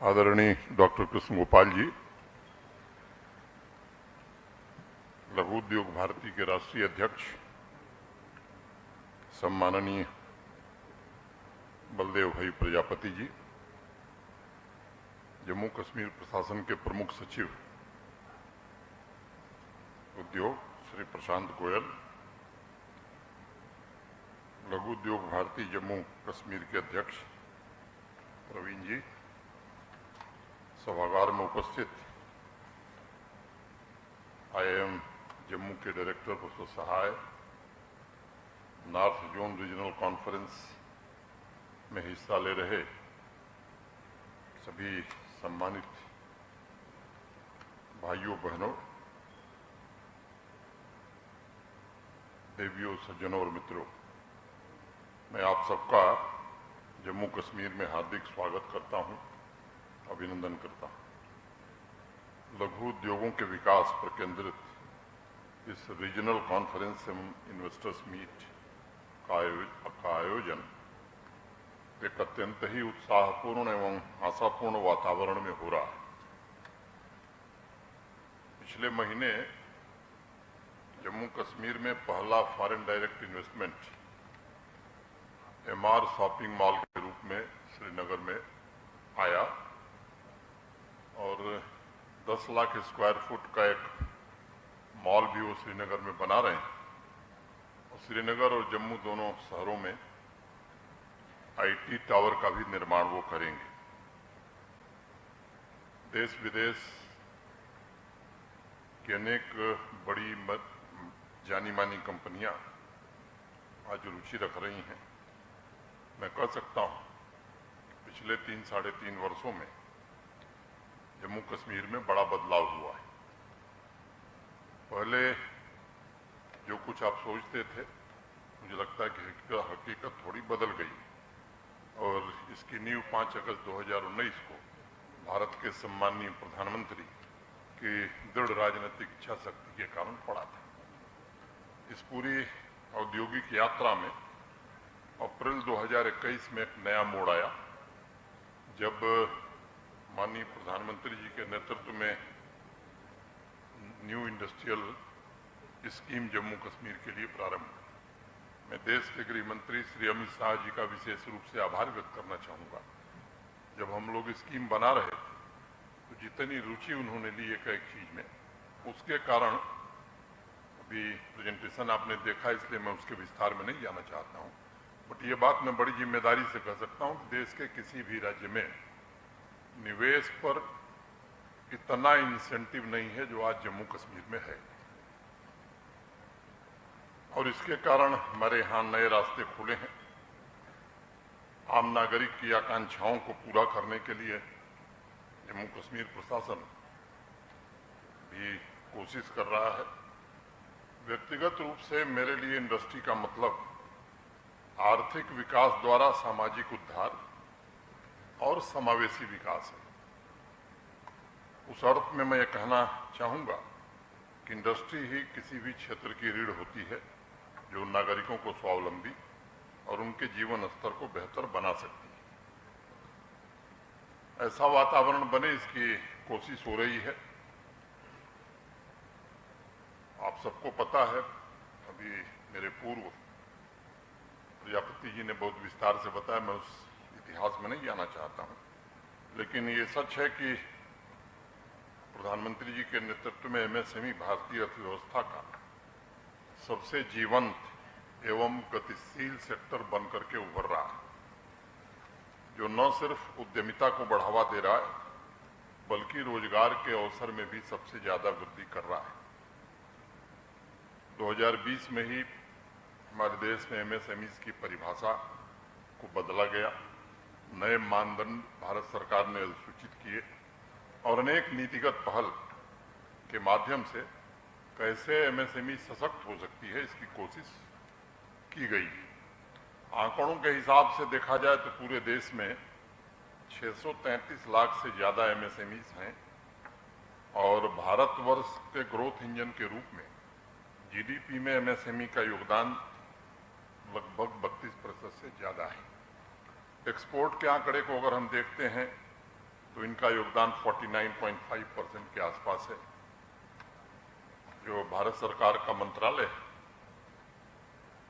आदरणीय डॉक्टर कृष्ण गोपाल जी, लघु उद्योग भारती के राष्ट्रीय अध्यक्ष सम्माननीय बलदेव भाई प्रजापति जी, जम्मू कश्मीर प्रशासन के प्रमुख सचिव उद्योग श्री प्रशांत गोयल, लघु उद्योग भारती जम्मू कश्मीर के अध्यक्ष प्रवीण जी, सभागार में उपस्थित IIM जम्मू के डायरेक्टर प्रोफेसर सहाय, नॉर्थ जोन रीजनल कॉन्फ्रेंस में हिस्सा ले रहे सभी सम्मानित भाइयों बहनों, देवियों, सज्जनों और मित्रों, मैं आप सबका जम्मू कश्मीर में हार्दिक स्वागत करता हूं, अभिनंदन करता हूं। लघु उद्योगों के विकास पर केंद्रित इस रीजनल कॉन्फ्रेंस एवं इन्वेस्टर्स मीट का आयोजन एक अत्यंत ही उत्साहपूर्ण एवं आशापूर्ण वातावरण में हो रहा है। पिछले महीने जम्मू कश्मीर में पहला foreign direct investment MR shopping mall के रूप में श्रीनगर में आया और 10 लाख स्क्वायर फुट का एक मॉल भी वो श्रीनगर में बना रहे हैं और श्रीनगर और जम्मू दोनों शहरों में IT टावर का भी निर्माण वो करेंगे। देश विदेश की अनेक बड़ी जानी मानी कंपनियां आज रुचि रख रही हैं। मैं कह सकता हूं पिछले 3-3.5 वर्षों में जम्मू कश्मीर में बड़ा बदलाव हुआ है। पहले जो कुछ आप सोचते थे, मुझे लगता है कि हकीकत थोड़ी बदल गई और इसकी नींव 5 अगस्त 2019 को भारत के सम्माननीय प्रधानमंत्री की दृढ़ राजनीतिक इच्छा शक्ति के कारण पड़ा था। इस पूरी औद्योगिक यात्रा में अप्रैल 2021 में एक नया मोड़ आया, जब माननीय प्रधानमंत्री जी के नेतृत्व में new industrial scheme Jammu Kashmir के लिए प्रारंभ हुई। मैं देश के गृह मंत्री श्री अमित शाह जी का विशेष रूप से आभार व्यक्त करना चाहूँगा। जब हम लोग स्कीम बना रहे थे तो जितनी रुचि उन्होंने ली एक चीज में, उसके कारण अभी प्रेजेंटेशन आपने देखा, इसलिए मैं उसके विस्तार में नहीं जाना चाहता हूँ। बट ये बात मैं बड़ी जिम्मेदारी से कह सकता हूँ कि देश के किसी भी राज्य में निवेश पर इतना इंसेंटिव नहीं है जो आज जम्मू कश्मीर में है और इसके कारण हमारे यहाँ नए रास्ते खुले हैं। आम नागरिक की आकांक्षाओं को पूरा करने के लिए जम्मू कश्मीर प्रशासन भी कोशिश कर रहा है। व्यक्तिगत रूप से मेरे लिए इंडस्ट्री का मतलब आर्थिक विकास द्वारा सामाजिक उद्धार और समावेशी विकास है। उस अर्थ में मैं ये कहना चाहूँगा कि इंडस्ट्री ही किसी भी क्षेत्र की रीढ़ होती है जो नागरिकों को स्वावलंबी और उनके जीवन स्तर को बेहतर बना सकती है। ऐसा वातावरण बने, इसकी कोशिश हो रही है। आप सबको पता है, अभी मेरे पूर्व प्रजापति जी ने बहुत विस्तार से बताया, मैं उस इतिहास में नहीं जाना चाहता हूं, लेकिन ये सच है कि प्रधानमंत्री जी के नेतृत्व में MSME भारतीय अर्थव्यवस्था का सबसे जीवंत एवं गतिशील सेक्टर बनकर के उभर रहा है, जो न सिर्फ उद्यमिता को बढ़ावा दे रहा है बल्कि रोजगार के अवसर में भी सबसे ज्यादा वृद्धि कर रहा है। 2020 में ही हमारे देश में MSMEs की परिभाषा को बदला गया, नए मानदंड भारत सरकार ने सूचित किए और अनेक नीतिगत पहल के माध्यम से कैसे MSME सशक्त हो सकती है, इसकी कोशिश की गई है। आंकड़ों के हिसाब से देखा जाए तो पूरे देश में 633 लाख से ज्यादा MSMEs हैं और भारतवर्ष के ग्रोथ इंजन के रूप में GDP में MSME का योगदान लगभग 32% से ज्यादा है। एक्सपोर्ट के आंकड़े को अगर हम देखते हैं तो इनका योगदान 49.5% के आसपास है। जो भारत सरकार का मंत्रालय है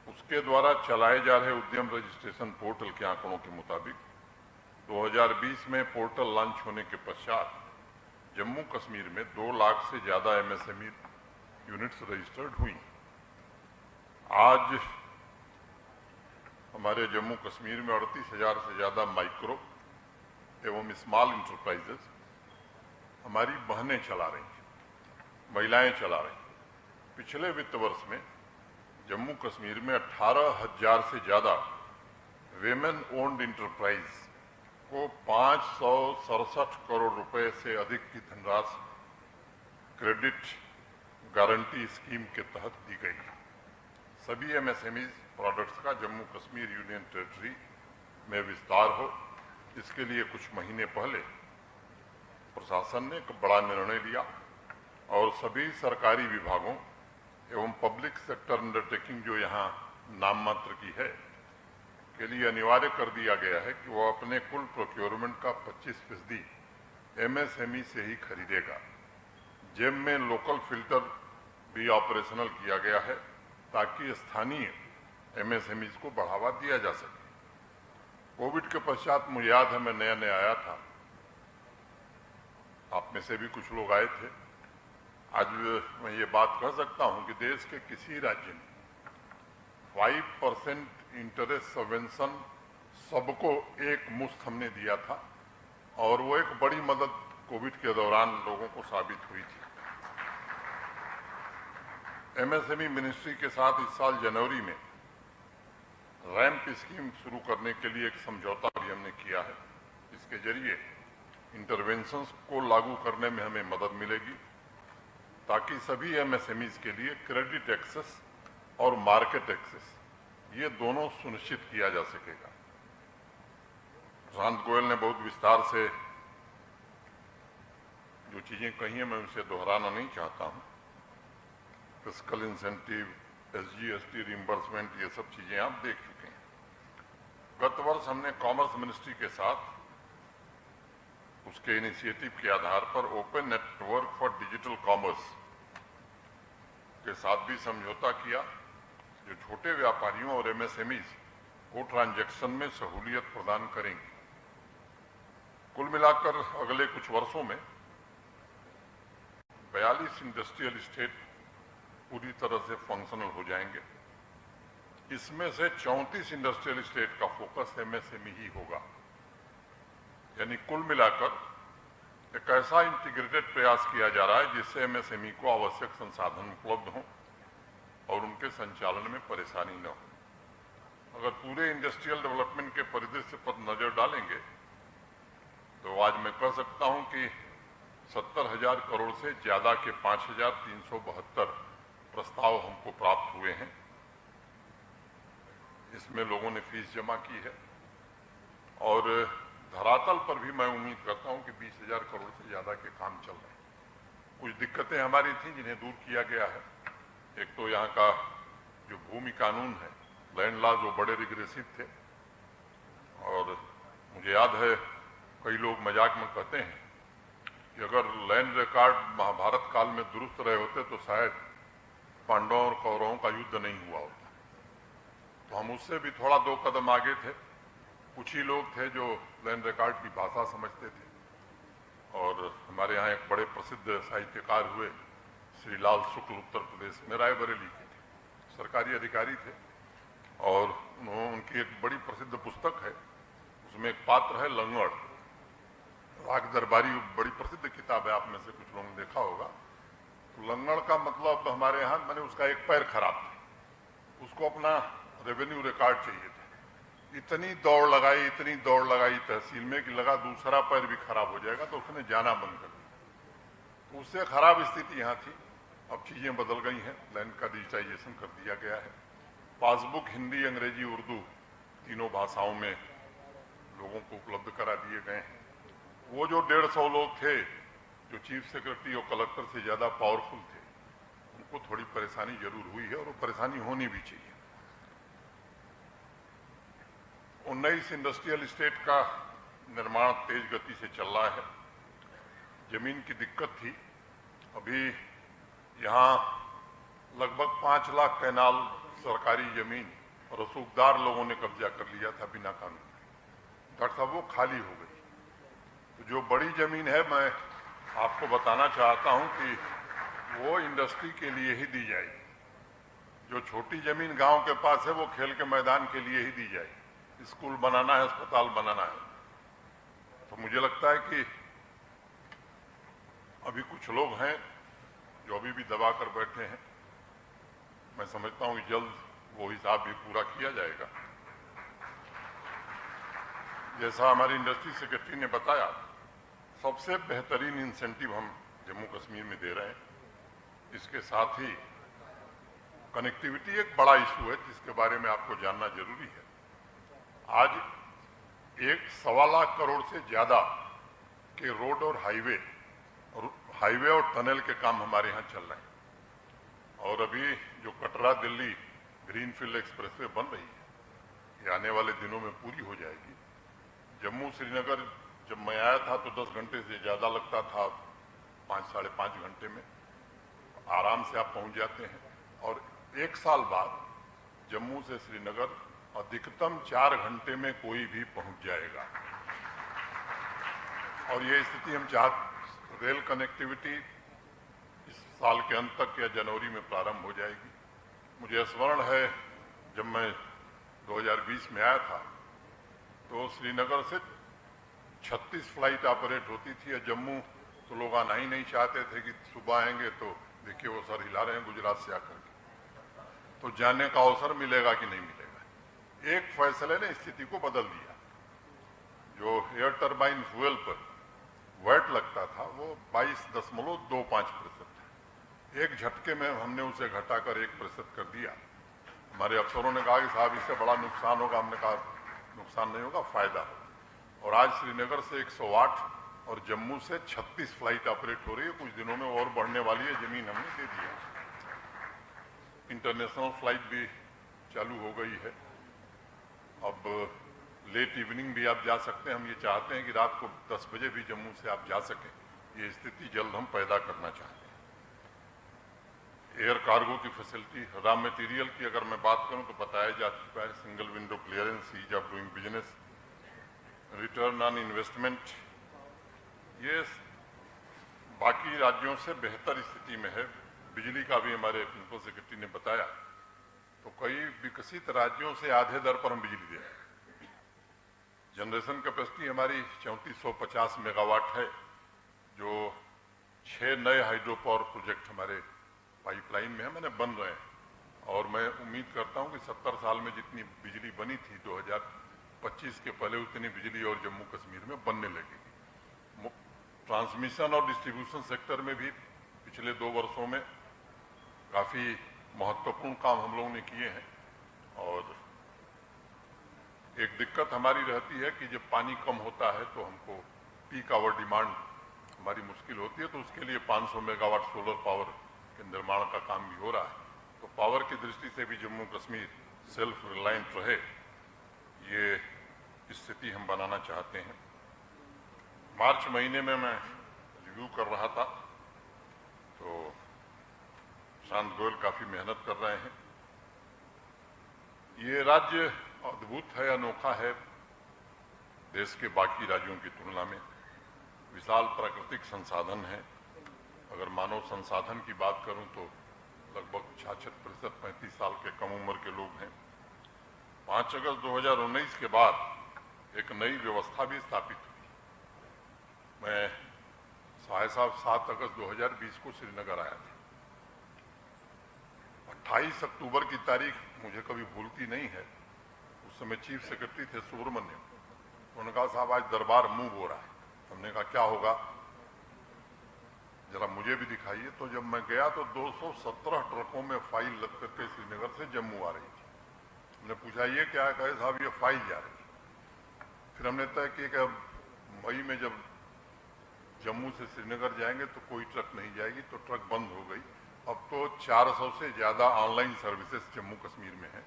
उसके द्वारा चलाए जा रहे उद्यम रजिस्ट्रेशन पोर्टल के आंकड़ों के मुताबिक 2020 में पोर्टल लॉन्च होने के पश्चात जम्मू कश्मीर में 2 लाख से ज्यादा एमएसएमई यूनिट्स रजिस्टर्ड हुई। आज हमारे जम्मू कश्मीर में 38,000 से ज्यादा माइक्रो एवं स्मॉल इंटरप्राइजेस हमारी बहनें चला रही हैं, महिलाएं चला रही हैं। पिछले वित्त वर्ष में जम्मू कश्मीर में 18,000 से ज्यादा वेमेन ओन्ड इंटरप्राइज को 567 करोड़ रुपए से अधिक की धनराशि क्रेडिट गारंटी स्कीम के तहत दी गई। सभी एमएसएमई प्रोडक्ट्स का जम्मू कश्मीर यूनियन टेरिटरी में विस्तार हो, इसके लिए कुछ महीने पहले प्रशासन ने एक बड़ा निर्णय लिया और सभी सरकारी विभागों एवं पब्लिक सेक्टर अंडरटेकिंग जो यहाँ नाम मात्र की है के लिए अनिवार्य कर दिया गया है कि वो अपने कुल प्रोक्योरमेंट का 25% एमएसएमई से ही खरीदेगा। जेम में लोकल फिल्टर भी ऑपरेशनल किया गया है ताकि स्थानीय एमएसएमई को बढ़ावा दिया जा सके। कोविड के पश्चात मुझे याद है मैं नया आया था, आप में से भी कुछ लोग आए थे। आज मैं ये बात कह सकता हूं कि देश के किसी राज्य ने 5% इंटरेस्ट सबवेंशन सबको एक मुश्त हमने दिया था और वो एक बड़ी मदद कोविड के दौरान लोगों को साबित हुई थी। एमएसएमई मिनिस्ट्री के साथ इस साल जनवरी में रैंप स्कीम शुरू करने के लिए एक समझौता भी हमने किया है। इसके जरिए इंटरवेंशंस को लागू करने में हमें मदद मिलेगी ताकि सभी एमएसएमईज के लिए क्रेडिट एक्सेस और मार्केट एक्सेस ये दोनों सुनिश्चित किया जा सकेगा। प्रशांत गोयल ने बहुत विस्तार से जो चीजें कही हैं मैं उसे दोहराना नहीं चाहता हूं। फिस्कल इंसेंटिव, एसजीएसटी रिइंबर्समेंट, ये सब चीजें आप देख चुके हैं। गत वर्ष हमने कॉमर्स मिनिस्ट्री के साथ उसके इनिशिएटिव के आधार पर open network for digital commerce के साथ भी समझौता किया जो छोटे व्यापारियों और एमएसएमईज को ट्रांजैक्शन में सहूलियत प्रदान करेंगे। कुल मिलाकर अगले कुछ वर्षों में 42 इंडस्ट्रियल स्टेट पूरी तरह से फंक्शनल हो जाएंगे। इसमें से 34 इंडस्ट्रियल स्टेट का फोकस एमएसएमई ही होगा। यानी कुल मिलाकर एक ऐसा इंटीग्रेटेड प्रयास किया जा रहा है जिससे एमएसएमई को आवश्यक संसाधन उपलब्ध हों और उनके संचालन में परेशानी न हो। अगर पूरे इंडस्ट्रियल डेवलपमेंट के परिदृश्य पर नजर डालेंगे तो आज मैं कह सकता हूं कि 70,000 करोड़ से ज्यादा के 5,372 प्रस्ताव हमको प्राप्त हुए हैं। इसमें लोगों ने फीस जमा की है और धरातल पर भी मैं उम्मीद करता हूं कि 20,000 करोड़ से ज्यादा के काम चल रहे हैं। कुछ दिक्कतें हमारी थी जिन्हें दूर किया गया है। एक तो यहाँ का जो भूमि कानून है, लैंड लॉज, वो बड़े रिग्रेसिव थे और मुझे याद है कई लोग मजाक में कहते हैं कि अगर लैंड रिकॉर्ड महाभारत काल में दुरुस्त रहे होते तो शायद पांडवों और कौरवों का युद्ध नहीं हुआ होता। तो हम उससे भी थोड़ा 2 कदम आगे थे। कुछ ही लोग थे जो लैंड रिकॉर्ड की भाषा समझते थे और हमारे यहाँ एक बड़े प्रसिद्ध साहित्यकार हुए श्री लाल शुक्ल, उत्तर प्रदेश में रायबरेली के थे, सरकारी अधिकारी थे और उनकी एक बड़ी प्रसिद्ध पुस्तक है, उसमें एक पात्र है लंगड़। राग दरबारी बड़ी प्रसिद्ध किताब है, आप में से कुछ लोगों ने देखा होगा। तो लंगड़ का मतलब हमारे यहाँ मैंने उसका एक पैर खराब था, उसको अपना रेवेन्यू रिकॉर्ड चाहिए था। इतनी दौड़ लगाई तहसील में कि लगा दूसरा पैर भी खराब हो जाएगा, तो उसने जाना बंद कर दिया। तो उससे खराब स्थिति यहाँ थी। अब चीजें बदल गई हैं, लैंड का डिजिटाइजेशन कर दिया गया है। पासबुक हिंदी, अंग्रेजी, उर्दू तीनों भाषाओं में लोगों को उपलब्ध करा दिए गए हैं। वो जो 150 लोग थे जो चीफ सेक्रेटरी और कलेक्टर से ज्यादा पावरफुल थे, उनको थोड़ी परेशानी जरूर हुई है और वो परेशानी होनी भी चाहिए। 19 इंडस्ट्रियल स्टेट का निर्माण तेज गति से चल रहा है। जमीन की दिक्कत थी। अभी यहाँ लगभग 5 लाख कैनाल सरकारी जमीन रसूखदार लोगों ने कब्जा कर लिया था बिना कानून के। डॉक्टर साहब वो खाली हो गई। तो जो बड़ी जमीन है, मैं आपको बताना चाहता हूं कि वो इंडस्ट्री के लिए ही दी जाएगी। जो छोटी जमीन गांव के पास है वो खेल के मैदान के लिए ही दी जाएगी। स्कूल बनाना है, अस्पताल बनाना है। तो मुझे लगता है कि अभी कुछ लोग हैं जो अभी भी दबा कर बैठे हैं। मैं समझता हूं कि जल्द वो हिसाब भी पूरा किया जाएगा। जैसा हमारी इंडस्ट्री सेक्रेटरी ने बताया, सबसे बेहतरीन इंसेंटिव हम जम्मू कश्मीर में दे रहे हैं। इसके साथ ही कनेक्टिविटी एक बड़ा इशू है जिसके बारे में आपको जानना जरूरी है। आज 1.25 लाख करोड़ से ज्यादा के रोड और हाईवे और टनल के काम हमारे यहाँ चल रहे हैं। और अभी जो कटरा दिल्ली ग्रीनफील्ड एक्सप्रेसवे बन रही है, ये आने वाले दिनों में पूरी हो जाएगी। जम्मू श्रीनगर जब मैं आया था तो 10 घंटे से ज़्यादा लगता था, 5 साढ़े 5 घंटे में आराम से आप पहुंच जाते हैं। और 1 साल बाद जम्मू से श्रीनगर अधिकतम 4 घंटे में कोई भी पहुंच जाएगा। और ये स्थिति हम रेल कनेक्टिविटी इस साल के अंत तक या जनवरी में प्रारंभ हो जाएगी। मुझे स्मरण है जब मैं 2020 में आया था तो श्रीनगर से 36 फ्लाइट ऑपरेट होती थी। और जम्मू तो लोग आना ही नहीं चाहते थे कि सुबह आएंगे तो देखिए वो सर हिला रहे हैं गुजरात से आकर के, तो जाने का अवसर मिलेगा कि नहीं मिलेगा। एक फैसले ने स्थिति को बदल दिया। जो एयर टरबाइन फ्यूल पर वैट लगता था वो 22.25% था। एक झटके में हमने उसे घटाकर 1% कर दिया। हमारे अफसरों ने कहा कि साहब इससे बड़ा नुकसान होगा। हमने कहा नुकसान नहीं होगा, फायदा होगा। और आज श्रीनगर से 108 और जम्मू से 36 फ्लाइट ऑपरेट हो रही है। कुछ दिनों में और बढ़ने वाली है। जमीन हमने दे दी है। इंटरनेशनल फ्लाइट भी चालू हो गई है। अब लेट इवनिंग भी आप जा सकते हैं। हम ये चाहते हैं कि रात को 10 बजे भी जम्मू से आप जा सकें। ये स्थिति जल्द हम पैदा करना चाहते हैं। एयर कार्गो की फैसिलिटी, रॉ मटेरियल की अगर मैं बात करूं तो बताया जा चुका है। Single window clearance, ease of doing business, return on investment, ये बाकी राज्यों से बेहतर स्थिति में है। बिजली का भी हमारे प्रिंसिपल सेक्रेटरी ने बताया, तो कई विकसित राज्यों से आधे दर पर हम बिजली दे रहे हैं। जनरेशन कैपेसिटी हमारी 3450 मेगावाट है, जो 6 नए हाइड्रो पावर प्रोजेक्ट हमारे पाइपलाइन में है, मैंने बन रहे हैं। और मैं उम्मीद करता हूं कि 70 साल में जितनी बिजली बनी थी 2025 के पहले, उतनी बिजली और जम्मू कश्मीर में बनने लगेगी। ट्रांसमिशन और डिस्ट्रीब्यूशन सेक्टर में भी पिछले 2 वर्षों में काफ़ी महत्वपूर्ण काम हम लोगों ने किए हैं। और एक दिक्कत हमारी रहती है कि जब पानी कम होता है तो हमको पीक आवर डिमांड हमारी मुश्किल होती है। तो उसके लिए 500 मेगावाट सोलर पावर के निर्माण का काम भी हो रहा है। तो पावर की दृष्टि से भी जम्मू कश्मीर सेल्फ रिलायंट रहे, ये स्थिति हम बनाना चाहते हैं। मार्च महीने में मैं रिव्यू कर रहा था तो शांत गोयल काफ़ी मेहनत कर रहे हैं। ये राज्य अद्भुत है, अनोखा है देश के बाकी राज्यों की तुलना में। विशाल प्राकृतिक संसाधन है। अगर मानव संसाधन की बात करूं तो लगभग 66% 35 साल के कम उम्र के लोग हैं। 5 अगस्त 2019 के बाद एक नई व्यवस्था भी स्थापित हुई। मैं साहब 7 अगस्त 2020 को श्रीनगर आया था। 28 अक्टूबर की तारीख मुझे कभी भूलती नहीं है। उस समय चीफ सेक्रेटरी थे सुब्रमण्यम। उन्होंने कहा साहब आज दरबार मूव हो रहा है। हमने कहा क्या होगा, जरा मुझे भी दिखाइए। तो जब मैं गया तो 217 ट्रकों में फाइल लग करके श्रीनगर से जम्मू आ रही थी। हमने पूछा ये क्या है, कहे साहब ये फाइल जा रही है। फिर हमने तय किया कि मई में जब जम्मू से श्रीनगर जाएंगे तो कोई ट्रक नहीं जाएगी, तो ट्रक बंद हो गई। अब तो 400 से ज़्यादा ऑनलाइन सर्विसेज जम्मू कश्मीर में हैं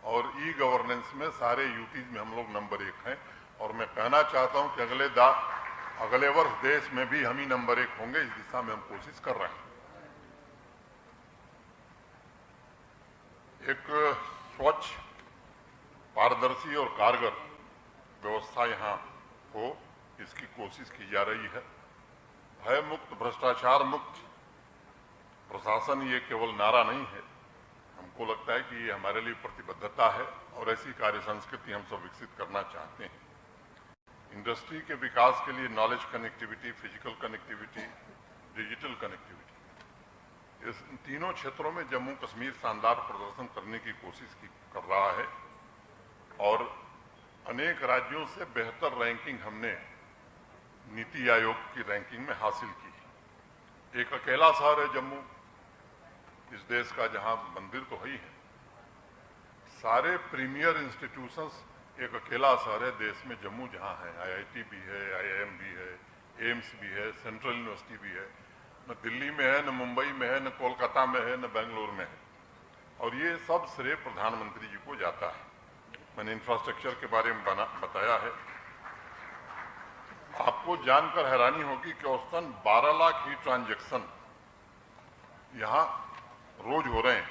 और ई गवर्नेंस में सारे यूटीज में हम लोग नंबर 1 हैं। और मैं कहना चाहता हूं कि अगले वर्ष देश में भी हम ही नंबर 1 होंगे। इस दिशा में हम कोशिश कर रहे हैं। एक स्वच्छ, पारदर्शी और कारगर व्यवस्था यहाँ हो, इसकी कोशिश की जा रही है। भय मुक्त, भ्रष्टाचार मुक्त प्रशासन ये केवल नारा नहीं है। हमको लगता है कि ये हमारे लिए प्रतिबद्धता है और ऐसी कार्य संस्कृति हम सब विकसित करना चाहते हैं। इंडस्ट्री के विकास के लिए knowledge connectivity, physical connectivity, digital connectivity, इस तीनों क्षेत्रों में जम्मू कश्मीर शानदार प्रदर्शन करने की कोशिश कर रहा है और अनेक राज्यों से बेहतर रैंकिंग हमने नीति आयोग की रैंकिंग में हासिल की। एक अकेला शहर है जम्मू इस देश का, जहां मंदिर तो है ही है, सारे प्रीमियर इंस्टीट्यूशंस एक अकेला शहर है देश में जम्मू, जहां है IIT भी है, IIM भी है, एम्स भी है, सेंट्रल यूनिवर्सिटी भी है। न दिल्ली में है, न मुंबई में है, न कोलकाता में है, न बेंगलोर में है। और ये सब श्रेय प्रधानमंत्री जी को जाता है। मैंने इंफ्रास्ट्रक्चर के बारे में बताया है। आपको जानकर हैरानी होगी कि औसतन 12 लाख ही ट्रांजैक्शन यहाँ रोज हो रहे हैं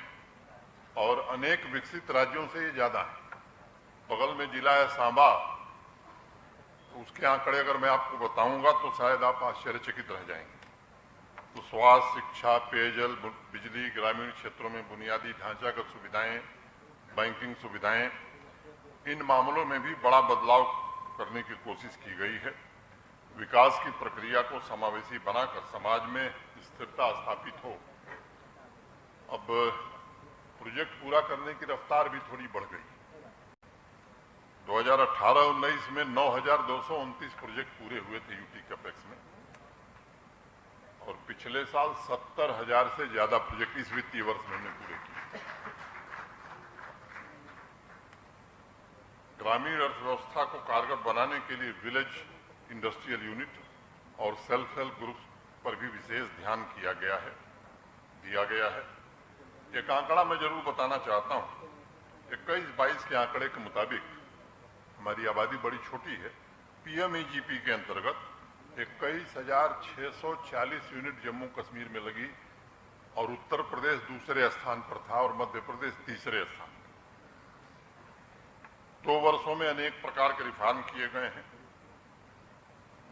और अनेक विकसित राज्यों से ये ज्यादा है। बगल में जिला है सांबा, तो उसके आंकड़े अगर मैं आपको बताऊंगा तो शायद आप आश्चर्यचकित रह जाएंगे। तो स्वास्थ्य, शिक्षा, पेयजल, बिजली, ग्रामीण क्षेत्रों में बुनियादी ढांचागत सुविधाएं, बैंकिंग सुविधाएं, इन मामलों में भी बड़ा बदलाव करने की कोशिश की गई है। विकास की प्रक्रिया को समावेशी बनाकर समाज में स्थिरता स्थापित हो। अब प्रोजेक्ट पूरा करने की रफ्तार भी थोड़ी बढ़ गई। 2018-19 में 9,229 प्रोजेक्ट पूरे हुए थे यूटी कैपेक्स में और पिछले साल 70,000 से ज्यादा प्रोजेक्ट इस वित्तीय वर्ष में हमने पूरे किए। ग्रामीण अर्थव्यवस्था को कारगर बनाने के लिए विलेज इंडस्ट्रियल यूनिट और सेल्फ हेल्प ग्रुप्स पर भी विशेष ध्यान दिया गया है। एक आंकड़ा मैं जरूर बताना चाहता हूं। 21-22 के आंकड़े के मुताबिक हमारी आबादी बड़ी छोटी है। PMEGP के अंतर्गत 21,640 यूनिट जम्मू कश्मीर में लगी और उत्तर प्रदेश दूसरे स्थान पर था और मध्य प्रदेश तीसरे स्थान पर। 2 वर्षों में अनेक प्रकार के रिफॉर्म किए गए हैं।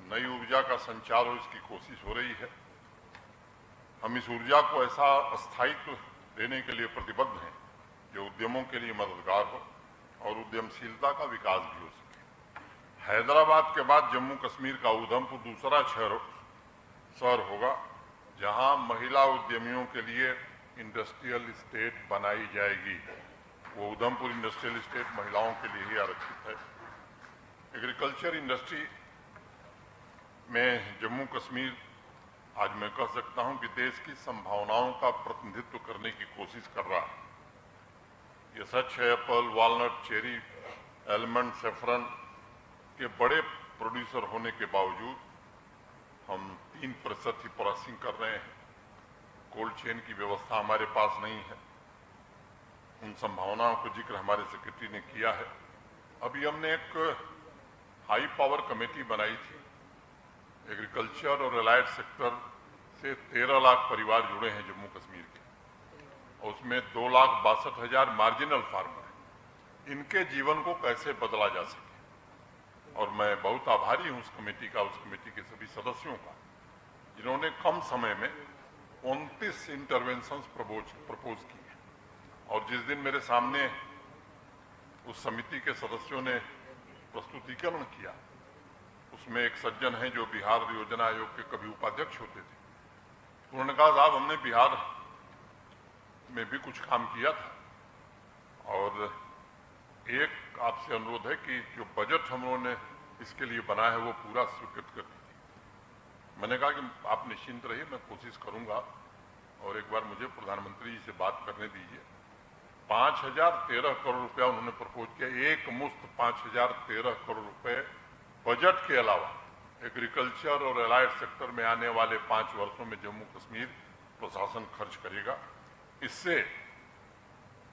नई ऊर्जा का संचार हो, इसकी कोशिश हो रही है। हम इस ऊर्जा को ऐसा स्थायित्व देने के लिए प्रतिबद्ध हैं जो उद्यमों के लिए मददगार हो और उद्यमशीलता का विकास भी हो सके। हैदराबाद के बाद जम्मू कश्मीर का उधमपुर दूसरा शहर होगा जहां महिला उद्यमियों के लिए इंडस्ट्रियल एस्टेट बनाई जाएगी। वो उधमपुर इंडस्ट्रियल एस्टेट महिलाओं के लिए ही आरक्षित है। एग्रीकल्चर इंडस्ट्री में जम्मू कश्मीर आज मैं कह सकता हूं कि देश की संभावनाओं का प्रतिनिधित्व करने की कोशिश कर रहा है। ये सच है, Apple, walnut, cherry, almond, saffron के बड़े प्रोड्यूसर होने के बावजूद हम 3% ही प्रोसेसिंग कर रहे हैं। कोल्ड चेन की व्यवस्था हमारे पास नहीं है। उन संभावनाओं का जिक्र हमारे सेक्रेटरी ने किया है। अभी हमने एक हाई पावर कमेटी बनाई थी। एग्रीकल्चर और एलाइड सेक्टर से 13 लाख परिवार जुड़े हैं जम्मू कश्मीर के और उसमें 2,62,000 मार्जिनल फार्मर हैं। इनके जीवन को कैसे बदला जा सके और मैं बहुत आभारी हूं उस कमेटी के सभी सदस्यों का, जिन्होंने कम समय में 29 इंटरवेंशंस प्रपोज किए। और जिस दिन मेरे सामने उस समिति के सदस्यों ने प्रस्तुतिकरण किया, उसमें एक सज्जन हैं जो बिहार योजना आयोग के कभी उपाध्यक्ष होते थे। उन्होंने कहा, साहब हमने बिहार में भी कुछ काम किया था और एक आपसे अनुरोध है कि जो बजट हम लोगों ने इसके लिए बनाया है वो पूरा स्वीकृत कर दीजिए। मैंने कहा कि आप निश्चिंत रहिए, मैं कोशिश करूंगा और एक बार मुझे प्रधानमंत्री जी से बात करने दीजिए। 5,013 करोड़ रुपया उन्होंने प्रपोज किया, एक मुश्त 5,013 करोड़ रुपए बजट के अलावा एग्रीकल्चर और एलाइड सेक्टर में आने वाले 5 वर्षों में जम्मू कश्मीर प्रशासन खर्च करेगा। इससे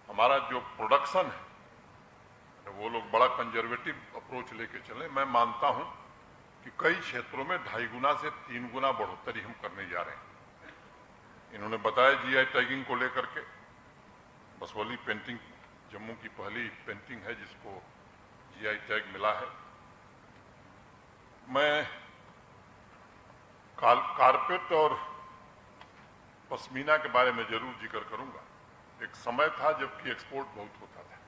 हमारा जो प्रोडक्शन है वो लोग बड़ा कंजर्वेटिव अप्रोच लेके चले। मैं मानता हूं कि कई क्षेत्रों में 2.5 गुना से 3 गुना बढ़ोतरी हम करने जा रहे हैं। इन्होंने बताया जीआई टैगिंग को लेकर के, बसोली पेंटिंग जम्मू की पहली पेंटिंग है जिसको जीआई टैग मिला है। मैं कारपेट और पश्मीना के बारे में जरूर जिक्र करूंगा। एक समय था जबकि एक्सपोर्ट बहुत होता था,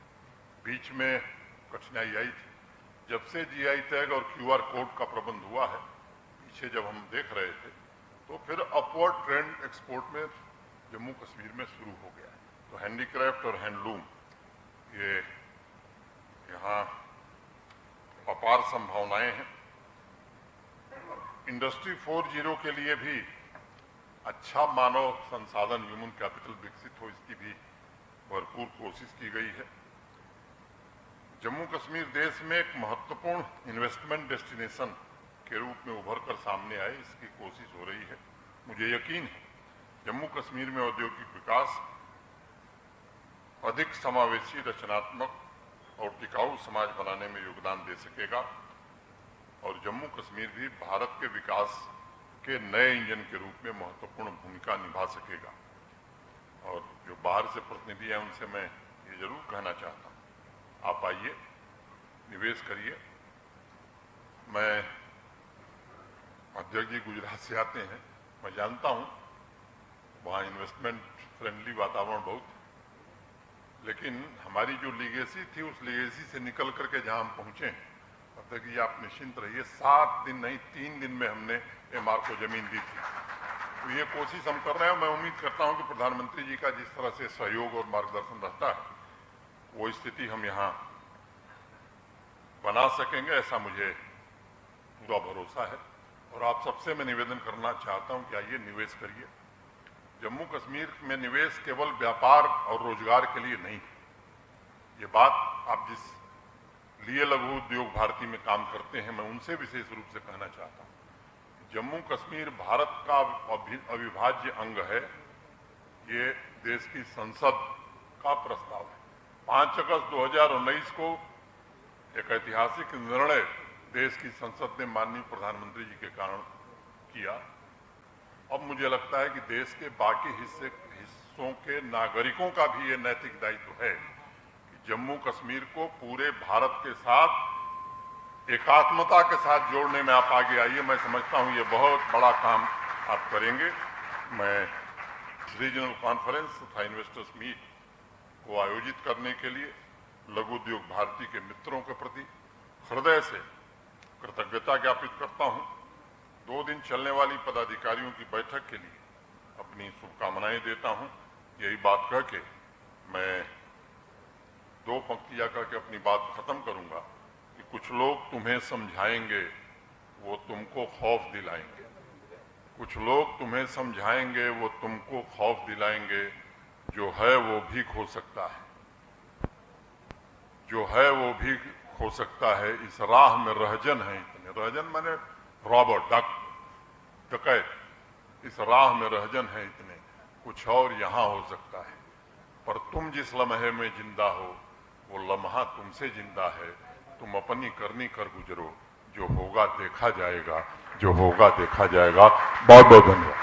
बीच में कठिनाई आई थी। जब से जीआई टैग और क्यूआर कोड का प्रबंध हुआ है, पीछे जब हम देख रहे थे, तो फिर अपवर्ड ट्रेंड एक्सपोर्ट में जम्मू कश्मीर में शुरू हो गया है। तो हैंडीक्राफ्ट और हैंडलूम ये यहाँ अपार संभावनाएं हैं। इंडस्ट्री 4.0 के लिए भी अच्छा मानव संसाधन ह्यूमन कैपिटल विकसित हो, इसकी भी भरपूर कोशिश की गई है। जम्मू कश्मीर देश में एक महत्वपूर्ण इन्वेस्टमेंट डेस्टिनेशन के रूप में उभर कर सामने आए, इसकी कोशिश हो रही है। मुझे यकीन है जम्मू कश्मीर में औद्योगिक विकास अधिक समावेशी, रचनात्मक और टिकाऊ समाज बनाने में योगदान दे सकेगा और जम्मू कश्मीर भी भारत के विकास के नए इंजन के रूप में महत्वपूर्ण भूमिका निभा सकेगा। और जो बाहर से प्रतिनिधि हैं उनसे मैं ये जरूर कहना चाहता हूँ, आप आइए, निवेश करिए। मैं अध्यक्ष जी गुजरात से आते हैं, मैं जानता हूँ वहाँ इन्वेस्टमेंट फ्रेंडली वातावरण बहुत, लेकिन हमारी जो लीगेसी थी उस लीगेसी से निकल करके जहाँ हम पहुँचे, अध्यक्ष जी आप निश्चिंत रहिए, 7 दिन नहीं 3 दिन में हमने एमआर को जमीन दी थी। तो ये कोशिश हम कर रहे हैं। मैं उम्मीद करता हूँ कि प्रधानमंत्री जी का जिस तरह से सहयोग और मार्गदर्शन रहता है, वो स्थिति हम यहाँ बना सकेंगे, ऐसा मुझे पूरा भरोसा है। और आप सबसे मैं निवेदन करना चाहता हूँ कि आइए निवेश करिए। जम्मू कश्मीर में निवेश केवल व्यापार और रोजगार के लिए नहीं, ये बात आप जिस लिए लघु उद्योग भारती में काम करते हैं, मैं उनसे विशेष रूप से कहना चाहता हूँ। जम्मू कश्मीर भारत का अविभाज्य अंग है। ये देश की संसद का प्रस्ताव है। 5 अगस्त 2019 को एक ऐतिहासिक निर्णय देश की संसद ने माननीय प्रधानमंत्री जी के कारण किया। अब मुझे लगता है कि देश के बाकी हिस्सों के नागरिकों का भी ये नैतिक दायित्व है कि जम्मू कश्मीर को पूरे भारत के साथ एकात्मता के साथ जोड़ने में आप आगे आइए। मैं समझता हूं ये बहुत बड़ा काम आप करेंगे। मैं रीजनल कॉन्फ्रेंस तथा इन्वेस्टर्स मीट को आयोजित करने के लिए लघु उद्योग भारती के मित्रों के प्रति हृदय से कृतज्ञता ज्ञापित करता हूं। 2 दिन चलने वाली पदाधिकारियों की बैठक के लिए अपनी शुभकामनाएं देता हूं। यही बात कह के मैं 2 पंक्तियां कह के अपनी बात खत्म करूंगा कि कुछ लोग तुम्हें समझाएंगे, वो तुमको खौफ दिलाएंगे। कुछ लोग तुम्हें समझाएंगे, वो तुमको खौफ दिलाएंगे। जो है वो भी खो सकता है, जो है वो भी खो सकता है। इस राह में रहजन है इतने, रहजन माने रॉबर, डकैत। इस राह में रहजन है इतने, कुछ और यहाँ हो सकता है। पर तुम जिस लम्हे में जिंदा हो, वो लम्हा तुमसे जिंदा है। तुम अपनी करनी कर गुजरो, जो होगा देखा जाएगा, जो होगा देखा जाएगा। बहुत बहुत धन्यवाद।